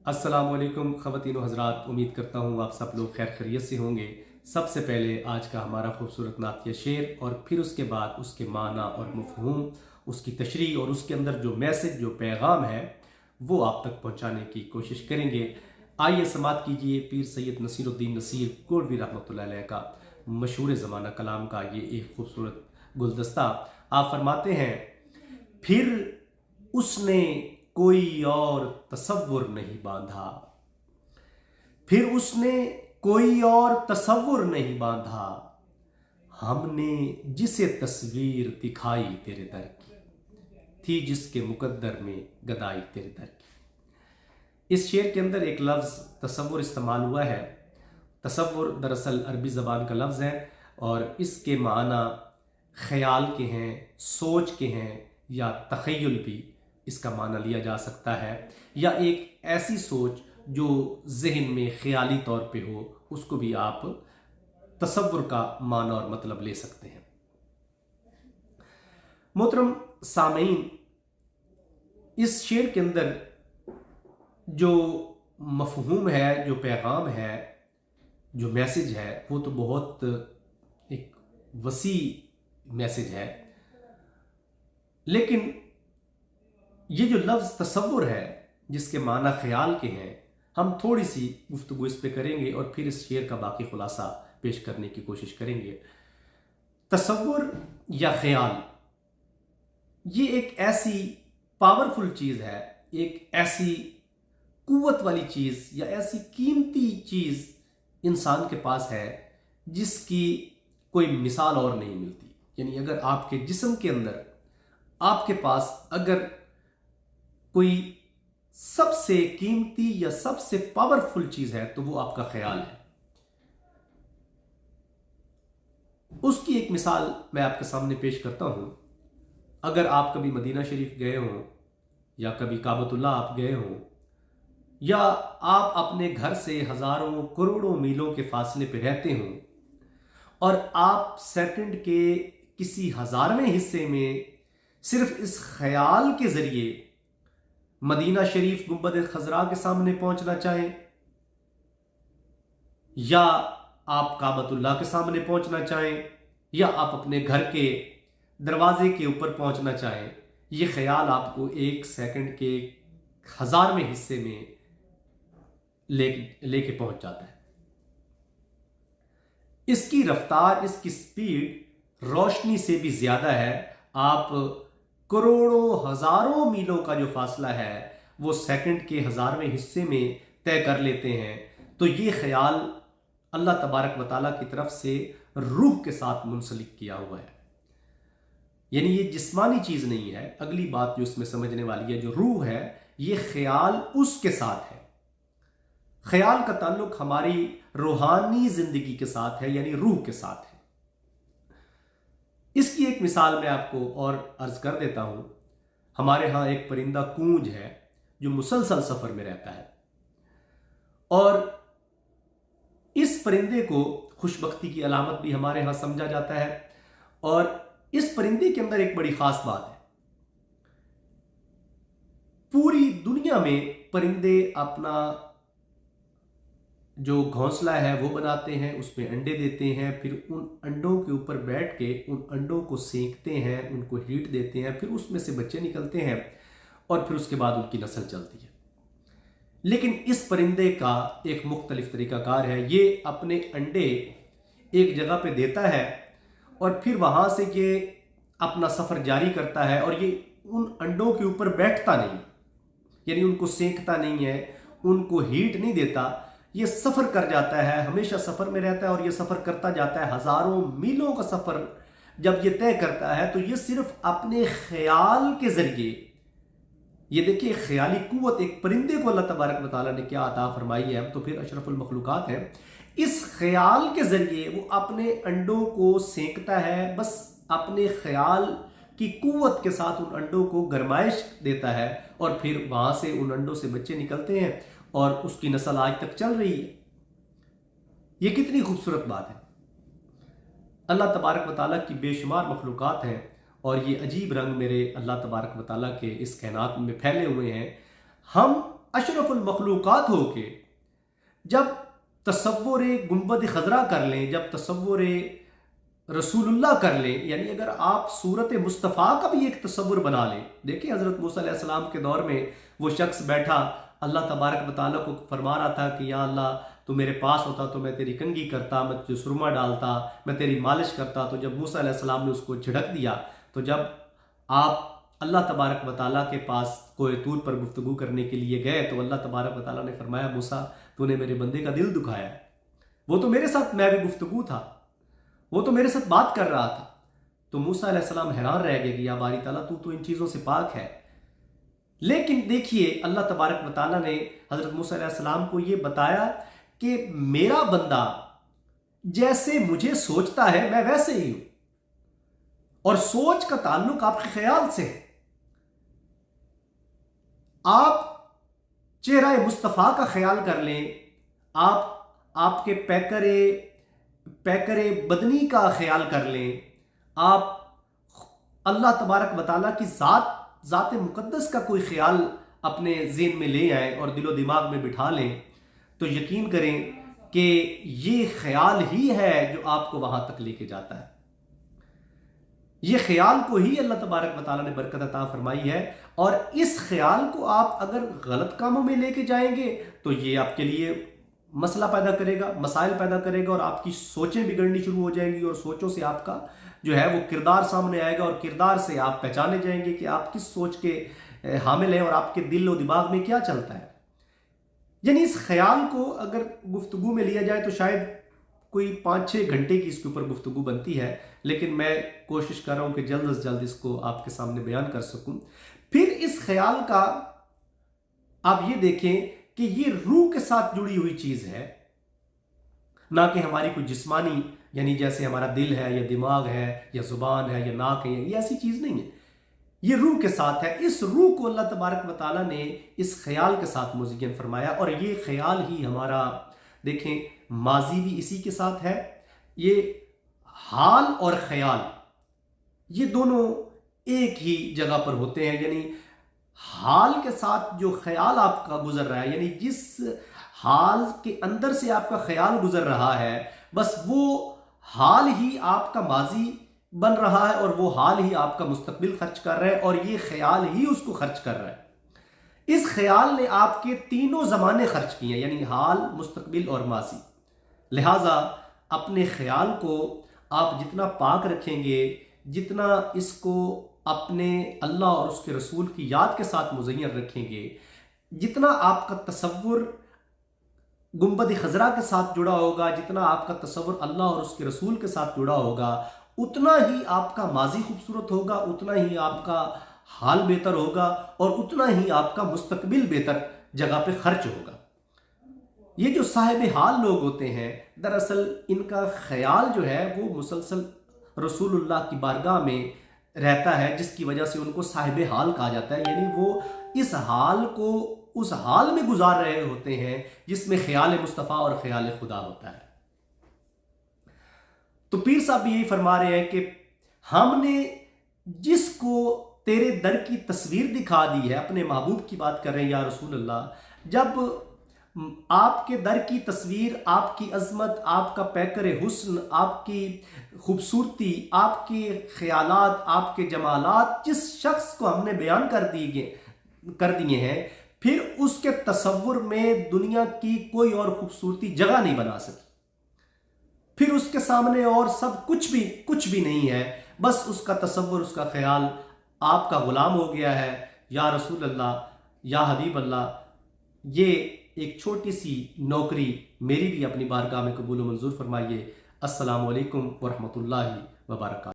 अस्सलाम वालेकुम ख़वातीन व हज़रात, उम्मीद करता हूँ आप सब लोग खैर खैरियत से होंगे। सबसे पहले आज का हमारा खूबसूरत नातिया शेर और फिर उसके बाद उसके माना और मफ़हूम, उसकी तशरीह और उसके अंदर जो मैसेज जो पैगाम है वो आप तक पहुँचाने की कोशिश करेंगे। आइए समात कीजिए पीर सैयद नसीरुद्दीन नसीर गोल्डवी रहमतुल्लाह अलैह का मशहूर ज़माना कलाम का ये एक खूबसूरत गुलदस्ता। आप फरमाते हैं, फिर उसने कोई और तसव्वुर नहीं बांधा, फिर उसने कोई और तसव्वुर नहीं बांधा, हमने जिसे तस्वीर दिखाई तेरे दर की, थी जिसके मुकद्दर में गदाई तेरे दर की। इस शेर के अंदर एक लफ्ज़ तसव्वुर इस्तेमाल हुआ है। तसव्वुर दरअसल अरबी ज़बान का लफ्ज़ है और इसके माना ख्याल के हैं, सोच के हैं या तख़य्युल भी इसका माना लिया जा सकता है, या एक ऐसी सोच जो जहन में ख्याली तौर पे हो, उसको भी आप तसव्वुर का माना और मतलब ले सकते हैं। मोहतरम सामीन, इस शेर के अंदर जो मफहूम है, जो पैगाम है, जो मैसेज है, वो तो बहुत एक वसी मैसेज है। लेकिन ये जो लफ्ज़ तसव्वुर है जिसके माना ख्याल के हैं, हम थोड़ी सी गुफ्तगू इस पे करेंगे और फिर इस शेर का बाकी खुलासा पेश करने की कोशिश करेंगे। तसव्वुर या ख्याल ये एक ऐसी पावरफुल चीज़ है, एक ऐसी कुव्वत वाली चीज़ या ऐसी कीमती चीज़ इंसान के पास है जिसकी कोई मिसाल और नहीं मिलती। यानी अगर आपके जिस्म के अंदर आपके पास अगर कोई सबसे कीमती या सबसे पावरफुल चीज है तो वो आपका ख्याल है। उसकी एक मिसाल मैं आपके सामने पेश करता हूं। अगर आप कभी मदीना शरीफ गए हो या कभी काबतुल्लाह आप गए हो, या आप अपने घर से हजारों करोड़ों मीलों के फासले पे रहते हो और आप सेकंड के किसी हजारवें हिस्से में सिर्फ इस ख्याल के जरिए मदीना शरीफ गुंबद खजरा के सामने पहुंचना चाहें, या आप काबतुल्लाह के सामने पहुंचना चाहें, या आप अपने घर के दरवाजे के ऊपर पहुंचना चाहें, यह ख्याल आपको एक सेकंड के हजारवें हिस्से में लेके पहुंच जाता है। इसकी रफ्तार, इसकी स्पीड रोशनी से भी ज्यादा है। आप करोड़ों हजारों मीलों का जो फासला है वो सेकंड के हजारवें हिस्से में तय कर लेते हैं। तो ये ख्याल अल्लाह तबारक व तआला की तरफ से रूह के साथ मुंसलिक किया हुआ है। यानी ये जिस्मानी चीज नहीं है। अगली बात जो इसमें समझने वाली है, जो रूह है, ये ख्याल उसके साथ है। ख्याल का ताल्लुक हमारी रूहानी जिंदगी के साथ है, यानी रूह के साथ है। इसकी एक मिसाल मैं आपको और अर्ज कर देता हूं। हमारे यहां एक परिंदा कूंज है जो मुसलसल सफर में रहता है, और इस परिंदे को खुशबख्ती की अलामत भी हमारे यहां समझा जाता है। और इस परिंदे के अंदर एक बड़ी खास बात है। पूरी दुनिया में परिंदे अपना जो घोंसला है वो बनाते हैं, उसमें अंडे देते हैं, फिर उन अंडों के ऊपर बैठ के उन अंडों को सेंकते हैं, उनको हीट देते हैं, फिर उसमें से बच्चे निकलते हैं और फिर उसके बाद उनकी नस्ल चलती है। लेकिन इस परिंदे का एक मुख्तलिफ तरीकाकार है। ये अपने अंडे एक जगह पे देता है और फिर वहां से ये अपना सफर जारी करता है, और ये उन अंडों के ऊपर बैठता नहीं, यानी उनको सेंकता नहीं है, उनको हीट नहीं देता। ये सफर कर जाता है, हमेशा सफर में रहता है और ये सफर करता जाता है। हजारों मीलों का सफर जब ये तय करता है तो ये सिर्फ अपने ख्याल के जरिए, ये देखिए ख्याली कुव्वत एक परिंदे को अल्लाह तबारक व तआला ने क्या अता फरमाई है, हम तो फिर अशरफुल मखलूकात हैं। इस ख्याल के जरिए वो अपने अंडों को सेंकता है, बस अपने ख्याल की कुव्वत के साथ उन अंडों को गरमाइश देता है, और फिर वहां से उन अंडों से बच्चे निकलते हैं और उसकी नस्ल आज तक चल रही है। ये कितनी खूबसूरत बात है। अल्लाह तबारक व तआला की बेशुमार मखलूकात हैं और ये अजीब रंग मेरे अल्लाह तबारक व तआला के इस कायनात में फैले हुए हैं। हम اشرف المخلوقات ہو کے جب تصور گنبد خضرا کر لیں، جب تصور رسول اللہ کر لیں، یعنی اگر آپ صورت مصطفیٰ کا بھی ایک تصور بنا لیں. دیکھیں حضرت موسیٰ علیہ السلام کے دور میں وہ شخص بیٹھا، اللہ تبارک و تعالیٰ کو فرما رہا تھا کہ یا اللہ تو میرے پاس ہوتا تو میں تیری کنگھی کرتا، میں تجھے سرما ڈالتا، میں تیری مالش کرتا. تو جب موسیٰ علیہ السلام نے اس کو جھڑک دیا، تو جب آپ اللہ تبارک و تعالیٰ کے پاس کوہ طور پر گفتگو کرنے کے لیے گئے تو اللہ تبارک و تعالیٰ نے فرمایا موسیٰ تو نے میرے بندے کا دل دکھایا ہے، وہ تو میرے ساتھ میں بھی گفتگو تھا، وہ تو میرے ساتھ بات کر رہا تھا. تو موسیٰ علیہ السلام حیران رہ گئے کہ یا باری تعالیٰ تو ان چیزوں سے پاک ہے. لیکن دیکھیے اللہ تبارک و تعالیٰ نے حضرت موسیٰ علیہ السلام کو یہ بتایا کہ میرا بندہ جیسے مجھے سوچتا ہے میں ویسے ہی ہوں، اور سوچ کا تعلق آپ کے خیال سے ہے. آپ چہرہ مصطفیٰ کا خیال کر لیں، آپ کے پیکر بدنی کا خیال کر لیں، آپ اللہ تبارک و تعالیٰ کی ذات مقدس کا کوئی خیال اپنے ذہن میں لے آئیں اور دل و دماغ میں بٹھا لیں، تو یقین کریں کہ یہ خیال ہی ہے جو آپ کو وہاں تک لے کے جاتا ہے. یہ خیال کو ہی اللہ تبارک و تعالیٰ نے برکت عطا فرمائی ہے، اور اس خیال کو آپ اگر غلط کاموں میں لے کے جائیں گے تو یہ آپ کے لیے مسئلہ پیدا کرے گا، مسائل پیدا کرے گا، اور آپ کی سوچیں بگڑنی شروع ہو جائیں گی، اور سوچوں سے آپ کا جو ہے وہ کردار سامنے آئے گا، اور کردار سے آپ پہچانے جائیں گے کہ آپ کس سوچ کے حامل ہیں اور آپ کے دل و دماغ میں کیا چلتا ہے. یعنی اس خیال کو اگر گفتگو میں لیا جائے تو شاید کوئی 5-6 گھنٹے کی اس کے اوپر گفتگو بنتی ہے، لیکن میں کوشش کر رہا ہوں کہ جلد از جلد اس کو آپ کے سامنے بیان کر سکوں. پھر اس خیال کا آپ یہ دیکھیں کہ یہ روح کے ساتھ جڑی ہوئی چیز ہے، نہ کہ ہماری کوئی جسمانی، یعنی جیسے ہمارا دل ہے یا دماغ ہے یا زبان ہے یا ناک ہے، یہ ایسی چیز نہیں ہے، یہ روح کے ساتھ ہے. اس روح کو اللہ تبارک و تعالیٰ نے اس خیال کے ساتھ مزین فرمایا، اور یہ خیال ہی ہمارا دیکھیں ماضی بھی اسی کے ساتھ ہے. یہ حال اور خیال یہ دونوں ایک ہی جگہ پر ہوتے ہیں، یعنی حال کے ساتھ جو خیال آپ کا گزر رہا ہے، یعنی جس حال کے اندر سے آپ کا خیال گزر رہا ہے، بس وہ حال ہی آپ کا ماضی بن رہا ہے، اور وہ حال ہی آپ کا مستقبل خرچ کر رہا ہے، اور یہ خیال ہی اس کو خرچ کر رہا ہے. اس خیال نے آپ کے تینوں زمانے خرچ کیے ہیں، یعنی حال، مستقبل اور ماضی. لہٰذا اپنے خیال کو آپ جتنا پاک رکھیں گے، جتنا اس کو اپنے اللہ اور اس کے رسول کی یاد کے ساتھ مزین رکھیں گے، جتنا آپ کا تصور گنبد خضرا کے ساتھ جڑا ہوگا، جتنا آپ کا تصور اللہ اور اس کے رسول کے ساتھ جڑا ہوگا، اتنا ہی آپ کا ماضی خوبصورت ہوگا، اتنا ہی آپ کا حال بہتر ہوگا، اور اتنا ہی آپ کا مستقبل بہتر جگہ پہ خرچ ہوگا. یہ جو صاحب حال لوگ ہوتے ہیں، دراصل ان کا خیال جو ہے وہ مسلسل رسول اللہ کی بارگاہ میں رہتا ہے، جس کی وجہ سے ان کو صاحب حال کہا جاتا ہے. یعنی وہ اس حال کو اس حال میں گزار رہے ہوتے ہیں جس میں خیال مصطفیٰ اور خیال خدا ہوتا ہے. تو پیر صاحب بھی یہی فرما رہے ہیں کہ ہم نے جس کو تیرے در کی تصویر دکھا دی ہے، اپنے محبوب کی بات کر رہے ہیں یا رسول اللہ، جب آپ کے در کی تصویر، آپ کی عظمت، آپ کا پیکر حسن، آپ کی خوبصورتی، آپ کے خیالات، آپ کے جمالات جس شخص کو ہم نے بیان کر دیے ہیں، پھر اس کے تصور میں دنیا کی کوئی اور خوبصورتی جگہ نہیں بنا سکی. پھر اس کے سامنے اور سب کچھ بھی نہیں ہے، بس اس کا تصور، اس کا خیال آپ کا غلام ہو گیا ہے. یا رسول اللہ، یا حبیب اللہ، یہ ایک چھوٹی سی نوکری میری بھی اپنی بارگاہ میں قبول و منظور فرمائیے. السلام علیکم ورحمۃ اللہ وبرکاتہ.